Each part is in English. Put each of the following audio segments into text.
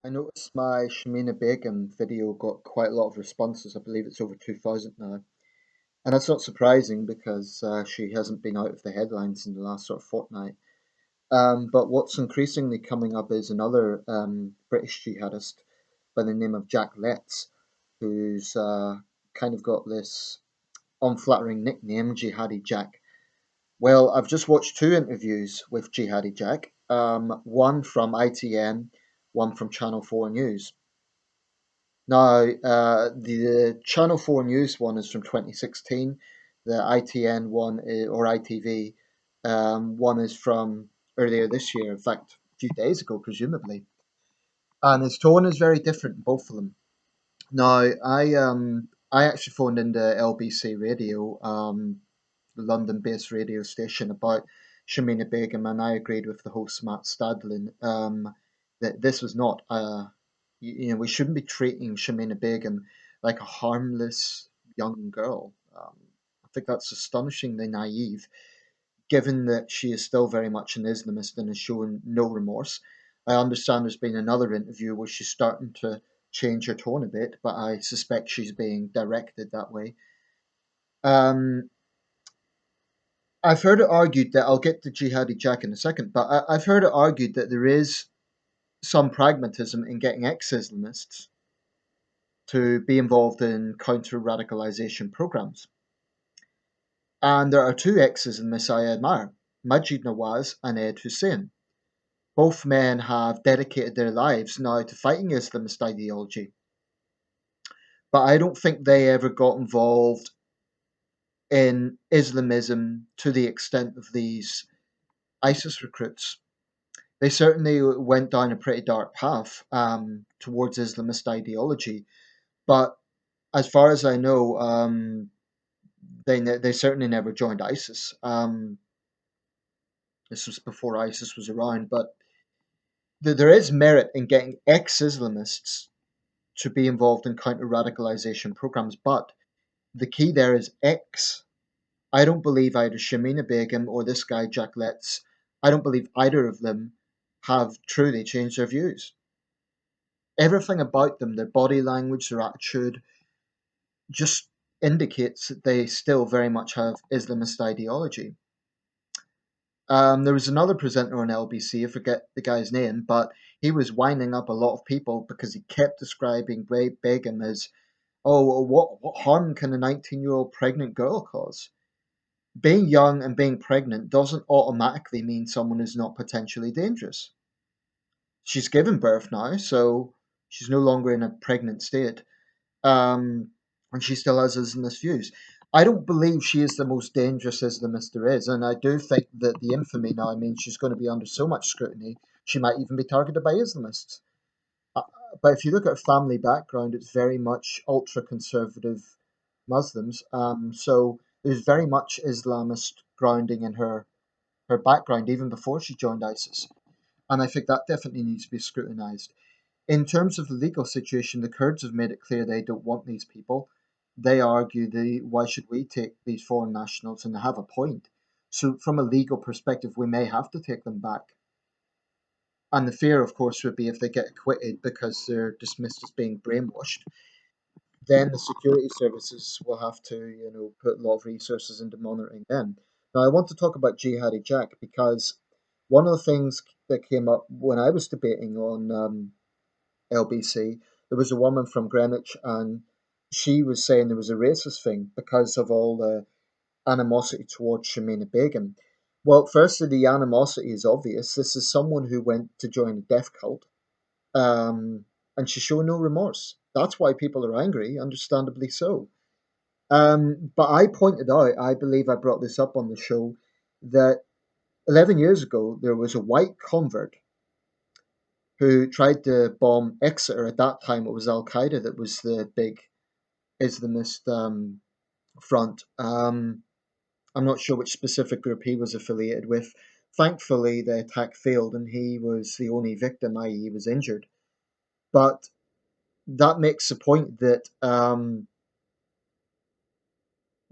I noticed my Shamina Begum video got quite a lot of responses. I believe it's over 2,000 now. And that's not surprising because she hasn't been out of the headlines in the last sort of fortnight. But what's increasingly coming up is another British jihadist by the name of Jack Letts, who's kind of got this unflattering nickname, Jihadi Jack. Well, I've just watched two interviews with Jihadi Jack, one from ITN, one from Channel 4 News. Now, the Channel 4 News one is from 2016. The ITN one or ITV one is from earlier this year, in fact, a few days ago, presumably. And his tone is very different in both of them. Now, I actually phoned into LBC Radio, the London-based radio station, about Shamina Begum, and I agreed with the host Matt Stadlin that this was not we shouldn't be treating Shamina Begum like a harmless young girl. I think that's astonishingly naive, given that she is still very much an Islamist and has shown no remorse. I understand there's been another interview where she's starting to change her tone a bit, but I suspect she's being directed that way. Um, I've heard it argued that I'll get to Jihadi Jack in a second, but I've heard it argued that there is some pragmatism in getting ex Islamists to be involved in counter radicalization programs. And there are two ex Islamists I admire, Majid Nawaz and Ed Hussein. Both men have dedicated their lives now to fighting Islamist ideology, but I don't think they ever got involved in Islamism to the extent of these ISIS recruits. They certainly went down a pretty dark path towards Islamist ideology, but as far as I know, they certainly never joined ISIS. This was before ISIS was around, but there is merit in getting ex-Islamists to be involved in counter-radicalization programs, but the key there is X. I don't believe either Shamina Begum or this guy Jack Letts, I don't believe either of them have truly changed their views. Everything about them, their body language, their attitude, just indicates that they still very much have Islamist ideology. There was another presenter on LBC, I forget the guy's name, but he was winding up a lot of people because he kept describing Begum as, oh, what harm can a 19-year-old pregnant girl cause? Being young and being pregnant doesn't automatically mean someone is not potentially dangerous. She's given birth now, so she's no longer in a pregnant state, and she still has Islamist views. I don't believe she is the most dangerous Islamist there is, and I do think that the infamy now means she's going to be under so much scrutiny she might even be targeted by Islamists. Uh, But if you look at her family background, it's very much ultra conservative Muslims. So there's very much Islamist grounding in her background even before she joined ISIS. And I think that definitely needs to be scrutinized. In terms of the legal situation, the Kurds have made it clear they don't want these people. They argue why should we take these foreign nationals, and they have a point. So from a legal perspective, we may have to take them back. And the fear, of course, would be if they get acquitted because they're dismissed as being brainwashed, then the security services will have to, put a lot of resources into monitoring them. Now, I want to talk about Jihadi Jack because one of the things that came up when I was debating on LBC, there was a woman from Greenwich, and she was saying there was a racist thing because of all the animosity towards Shamina Begum. Well, firstly, the animosity is obvious. This is someone who went to join a death cult, and she showed no remorse. That's why people are angry, understandably so. But I pointed out, I believe I brought this up on the show, that 11 years ago there was a white convert who tried to bomb Exeter. At that time, it was Al Qaeda that was the big Islamist front. I'm not sure which specific group he was affiliated with. Thankfully, the attack failed and he was the only victim, i.e., he was injured. But that makes the point that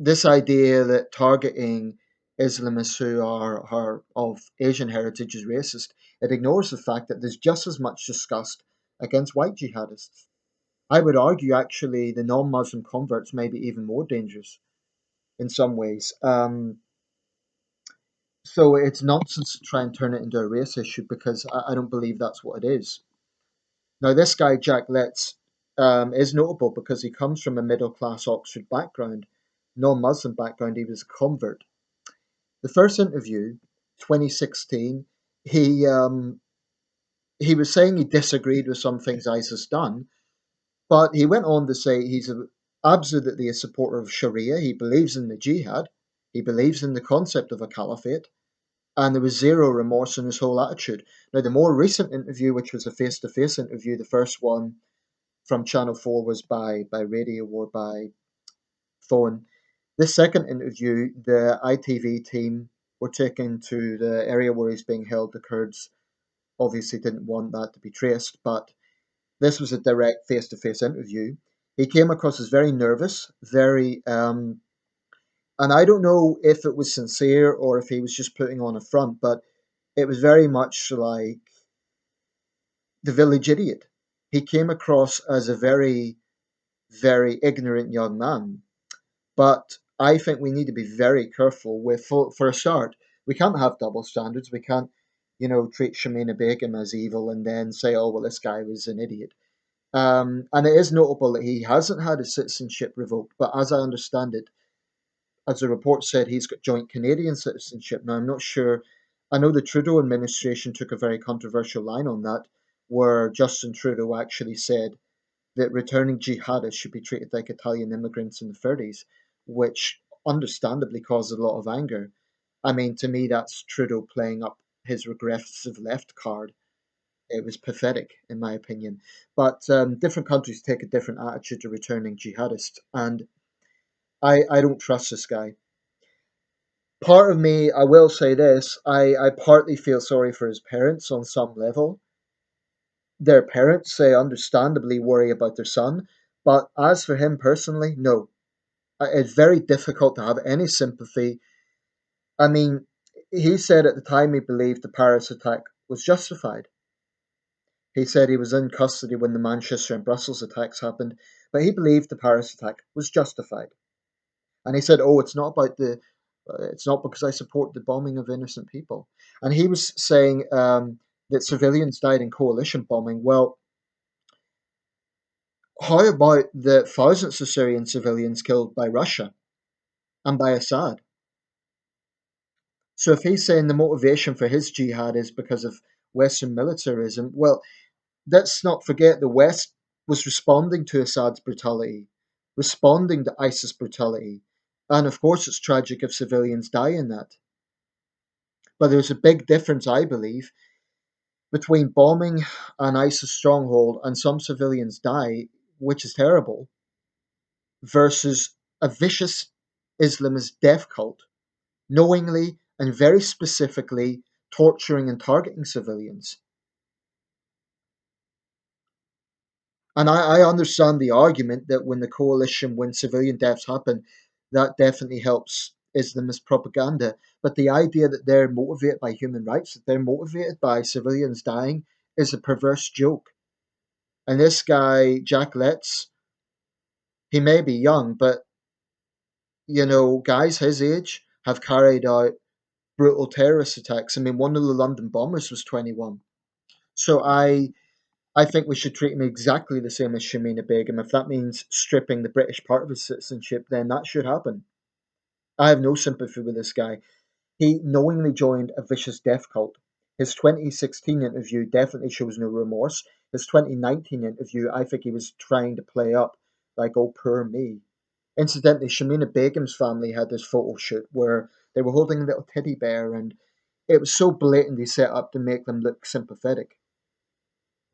this idea that targeting Islamists who are of Asian heritage is racist, it ignores the fact that there's just as much disgust against white jihadists. I would argue actually the non-Muslim converts may be even more dangerous in some ways. So it's nonsense to try and turn it into a race issue because I don't believe that's what it is. Now, this guy, Jack Letts, is notable because he comes from a middle class Oxford background, non Muslim background. He was a convert. The first interview, 2016, he, um, he was saying he disagreed with some things ISIS done, but he went on to say absolutely a supporter of Sharia. He believes in the jihad, he believes in the concept of a caliphate, and there was zero remorse in his whole attitude. Now, the more recent interview, which was a face to face interview, the first one from Channel 4 was by radio or by phone. This second interview, the ITV team were taken to the area where he's being held. The Kurds obviously didn't want that to be traced, but this was a direct face to face interview. He came across as very nervous, and I don't know if it was sincere or if he was just putting on a front, but it was very much like the village idiot. He came across as a very ignorant young man. But I think we need to be very careful with, for a start, we can't have double standards. We can't, treat Shamina Begum as evil and then say, oh, well, this guy was an idiot. And it is notable that he hasn't had his citizenship revoked, but as I understand it, as the report said, he's got joint Canadian citizenship. Now, I'm not sure. I know the Trudeau administration took a very controversial line on that, where Justin Trudeau actually said that returning jihadists should be treated like Italian immigrants in the 30s, which understandably caused a lot of anger. I mean, to me, that's Trudeau playing up his regressive left card. It was pathetic, in my opinion. But different countries take a different attitude to returning jihadists, and I don't trust this guy. Part of me, I will say this, I partly feel sorry for his parents on some level. Their parents, say, understandably worry about their son, but as for him personally, no. It's very difficult to have any sympathy. I mean, he said at the time he believed the Paris attack was justified. He said he was in custody when the Manchester and Brussels attacks happened, but he believed the Paris attack was justified. And he said, "Oh, it's not because I support the bombing of innocent people." And he was saying that civilians died in coalition bombing. Well, how about the thousands of Syrian civilians killed by Russia and by Assad? So if he's saying the motivation for his jihad is because of Western militarism, well, let's not forget the West was responding to Assad's brutality, responding to ISIS brutality. And of course, it's tragic if civilians die in that. But there's a big difference, I believe, between bombing an ISIS stronghold and some civilians die, which is terrible, versus a vicious Islamist death cult, knowingly and very specifically torturing and targeting civilians. And I understand the argument that when the coalition, when civilian deaths happen, that definitely helps Islamist propaganda. But the idea that they're motivated by human rights, that they're motivated by civilians dying, is a perverse joke. And this guy, Jack Letts, he may be young, but guys his age have carried out brutal terrorist attacks. I mean, one of the London bombers was 21. So I think we should treat him exactly the same as Shamina Begum. If that means stripping the British part of his citizenship, then that should happen. I have no sympathy with this guy. He knowingly joined a vicious death cult. His 2016 interview definitely shows no remorse. His 2019 interview, I think he was trying to play up like, oh, poor me. Incidentally, Shamina Begum's family had this photo shoot where they were holding a little teddy bear, and it was so blatantly set up to make them look sympathetic.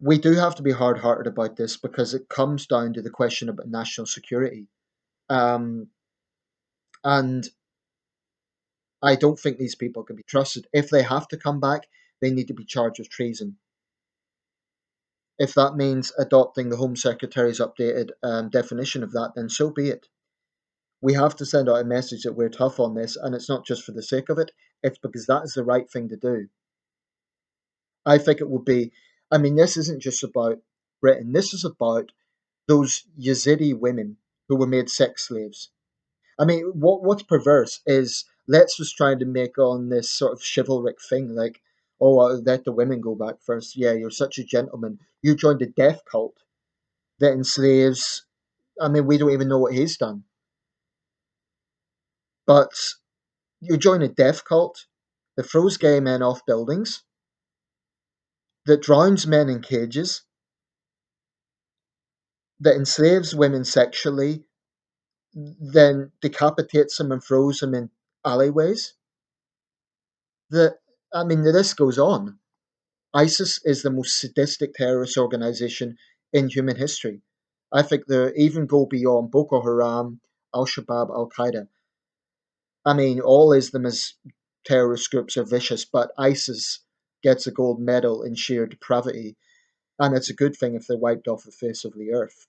We do have to be hard hearted about this because it comes down to the question about national security. Um, and I don't think these people can be trusted. If they have to come back, they need to be charged with treason. If that means adopting the Home Secretary's updated definition of that, then so be it. We have to send out a message that we're tough on this, and it's not just for the sake of it, it's because that is the right thing to do. I think it would be, I mean, this isn't just about Britain. This is about those Yazidi women who were made sex slaves. I mean, what's perverse is let's just try to make on this sort of chivalric thing, like, oh, let the women go back first. Yeah, you're such a gentleman. You joined a death cult that enslaves. I mean, we don't even know what he's done, but you join a death cult that throws gay men off buildings, that drowns men in cages, that enslaves women sexually, then decapitates them and throws them in alleyways. That I mean, the list goes on. ISIS is the most sadistic terrorist organization in human history. I think they even go beyond Boko Haram, Al Shabaab, Al Qaeda. I mean, all Islamist terrorist groups are vicious, but ISIS gets a gold medal in sheer depravity, and it's a good thing if they're wiped off the face of the earth.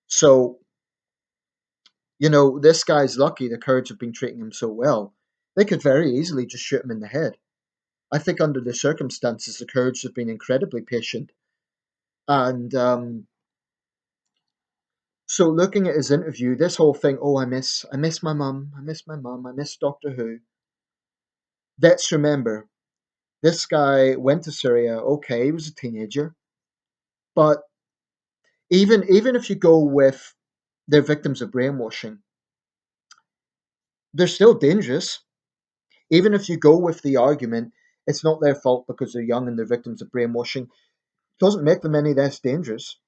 So, this guy's lucky the Kurds have been treating him so well. They could very easily just shoot him in the head. I think under the circumstances, the Kurds have been incredibly patient. And so looking at his interview, this whole thing, oh, I miss my mum, I miss Doctor Who. Let's remember, this guy went to Syria. Okay, he was a teenager, but even if you go with they're victims of brainwashing, they're still dangerous. Even if you go with the argument, it's not their fault because they're young and they're victims of brainwashing, doesn't make them any less dangerous.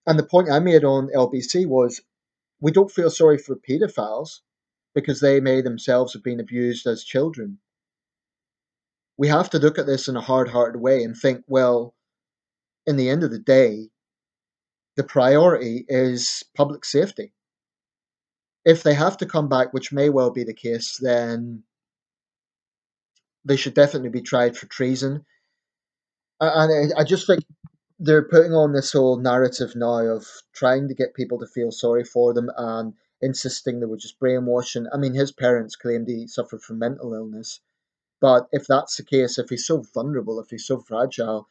And the point I made on LBC was we don't feel sorry for paedophiles because they may themselves have been abused as children. We have to look at this in a hard hearted way and think, well, in the end of the day, the priority is public safety. If they have to come back, which may well be the case, then they should definitely be tried for treason. And I just think they're putting on this whole narrative now of trying to get people to feel sorry for them and insisting they were just brainwashing. I mean, his parents claimed he suffered from mental illness. But if that's the case, if he's so vulnerable, if he's so fragile,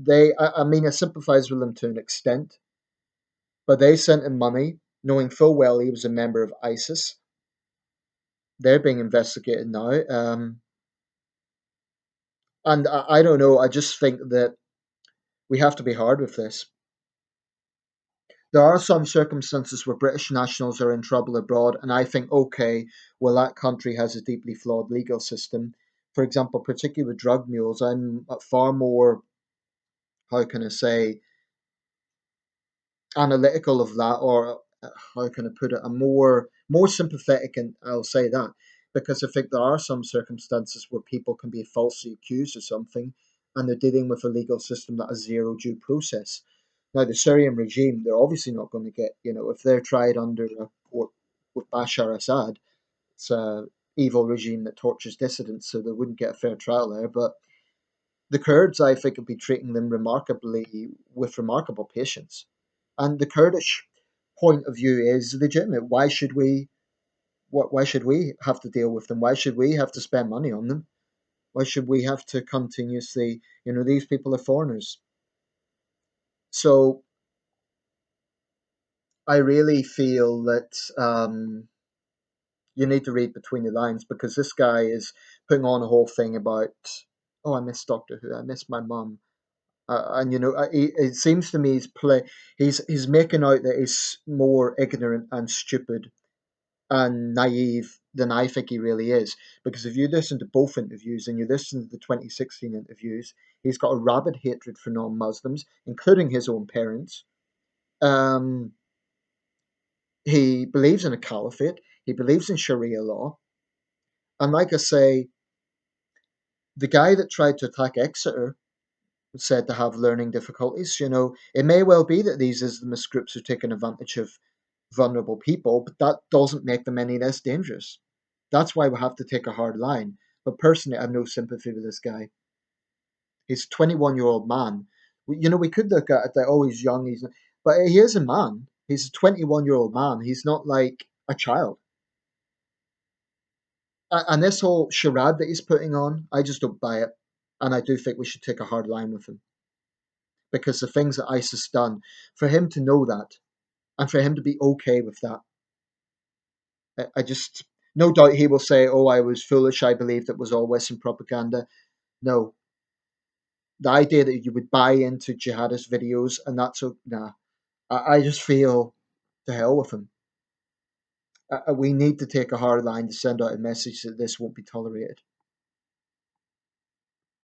I mean, I sympathise with him to an extent, but they sent him money, knowing full well he was a member of ISIS. They're being investigated now. And I don't know, I just think that we have to be hard with this. There are some circumstances where British nationals are in trouble abroad, and I think, okay, well, that country has a deeply flawed legal system. For example, particularly with drug mules, I'm far more, how can I say, analytical of that, or how can I put it, a more sympathetic, and I'll say that because I think there are some circumstances where people can be falsely accused of something, and they're dealing with a legal system that has zero due process. Now, the Syrian regime, they're obviously not going to get, if they're tried under a court with Bashar Assad, it's a evil regime that tortures dissidents, so they wouldn't get a fair trial there. But the Kurds, I think, would be treating them with remarkable patience. And the Kurdish point of view is legitimate. Why should we have to deal with them? Why should we have to spend money on them? Why should we have to continuously, these people are foreigners. So I really feel that you need to read between the lines because this guy is putting on a whole thing about, oh, I miss Doctor Who, I miss my mum. And it seems to me he's making out that he's more ignorant and stupid and naive than I think he really is. Because if you listen to both interviews and you listen to the 2016 interviews, he's got a rabid hatred for non-Muslims, including his own parents. Um, he believes in a caliphate. He believes in Sharia law. And like I say, the guy that tried to attack Exeter was said to have learning difficulties. It may well be that these Islamist groups are taking advantage of vulnerable people, but that doesn't make them any less dangerous. That's why we have to take a hard line. But personally, I have no sympathy with this guy. He's a 21-year-old man. We could look at it that, oh, he's young, but he is a man. He's a 21-year-old man. He's not like a child. And this whole charade that he's putting on, I just don't buy it. And I do think we should take a hard line with him because the things that ISIS done, for him to know that and for him to be okay with that, I just, no doubt he will say, "Oh, I was foolish. I believed it was all Western propaganda." No, the idea that you would buy into jihadist videos and that's so, nah. I just feel to hell with him. We need to take a hard line to send out a message that this won't be tolerated.